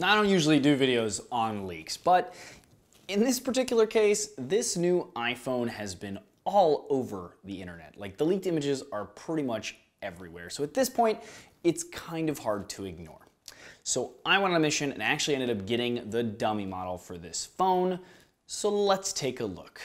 Now, I don't usually do videos on leaks, but in this particular case, this new iPhone has been all over the internet. Like, the leaked images are pretty much everywhere. So at this point, it's kind of hard to ignore. So I went on a mission and actually ended up getting the dummy model for this phone. So let's take a look.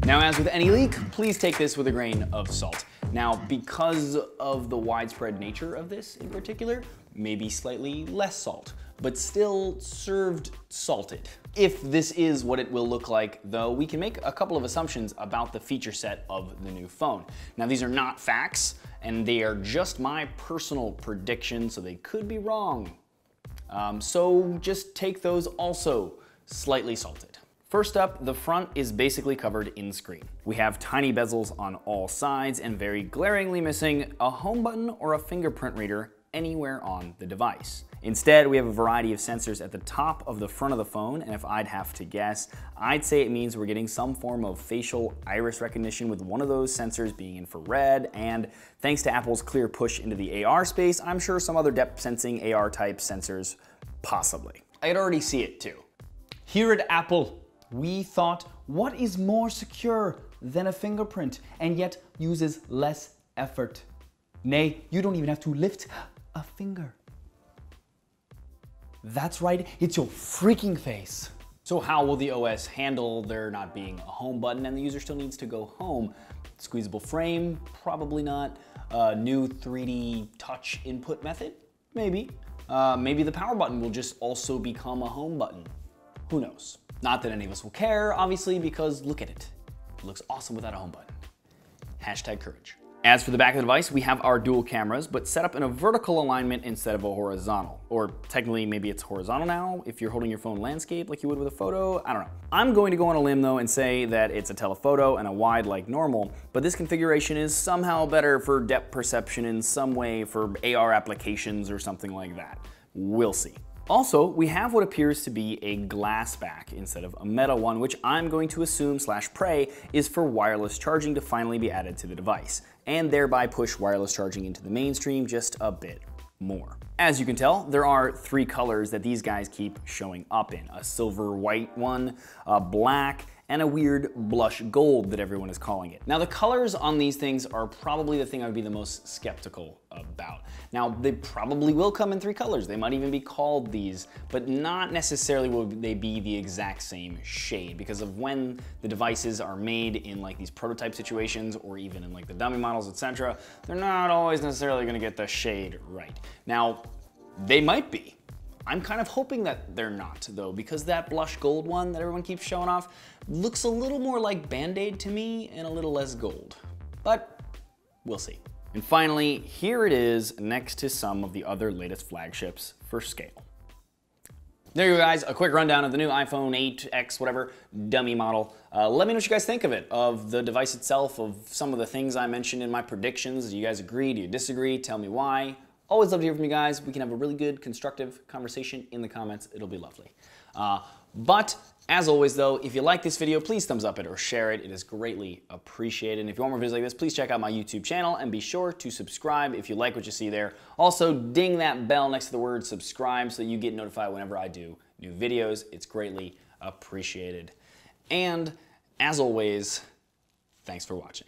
Now, as with any leak, please take this with a grain of salt. Now, because of the widespread nature of this in particular, maybe slightly less salt, but still served salted. If this is what it will look like, though, we can make a couple of assumptions about the feature set of the new phone. Now, these are not facts, and they are just my personal predictions, so they could be wrong. So just take those also slightly salted. First up, the front is basically covered in screen. We have tiny bezels on all sides and very glaringly missing a home button or a fingerprint reader anywhere on the device. Instead, we have a variety of sensors at the top of the front of the phone, and if I'd have to guess, I'd say it means we're getting some form of facial iris recognition, with one of those sensors being infrared, and thanks to Apple's clear push into the AR space, I'm sure some other depth sensing AR type sensors, possibly. I could already see it too. Here at Apple, we thought, what is more secure than a fingerprint and yet uses less effort? Nay, you don't even have to lift a finger. That's right, it's your freaking face. So how will the OS handle there not being a home button and the user still needs to go home? Squeezable frame? Probably not. New 3D touch input method? Maybe. Maybe the power button will just also become a home button. Who knows? Not that any of us will care, obviously, because look at it. It looks awesome without a home button. Hashtag courage. As for the back of the device, we have our dual cameras, but set up in a vertical alignment instead of a horizontal. Or technically, maybe it's horizontal now, if you're holding your phone landscape like you would with a photo, I don't know. I'm going to go on a limb though and say that it's a telephoto and a wide like normal, but this configuration is somehow better for depth perception in some way for AR applications or something like that. We'll see. Also, we have what appears to be a glass back instead of a metal one, which I'm going to assume / pray is for wireless charging to finally be added to the device, and thereby push wireless charging into the mainstream just a bit more. As you can tell, there are 3 colors that these guys keep showing up in: a silver white one, a black, and a weird blush gold that everyone is calling it. Now, the colors on these things are probably the thing I would be the most skeptical about. Now, they probably will come in 3 colors. They might even be called these, but not necessarily will they be the exact same shade, because of when the devices are made in like these prototype situations or even in like the dummy models, etc. They're not always necessarily gonna get the shade right. Now, they might be. I'm kind of hoping that they're not, though, because that blush gold one that everyone keeps showing off looks a little more like Band-Aid to me and a little less gold. But we'll see. And finally, here it is next to some of the other latest flagships for scale. There you go, guys, a quick rundown of the new iPhone 8X, whatever, dummy model. Let me know what you guys think of it, of the device itself, of some of the things I mentioned in my predictions. Do you guys agree? Do you disagree? Tell me why. Always love to hear from you guys. We can have a really good, constructive conversation in the comments. It'll be lovely. But as always, though, if you like this video, please thumbs up it or share it. It is greatly appreciated. And if you want more videos like this, please check out my YouTube channel and be sure to subscribe if you like what you see there. Also, ding that bell next to the word subscribe so that you get notified whenever I do new videos. It's greatly appreciated. And as always, thanks for watching.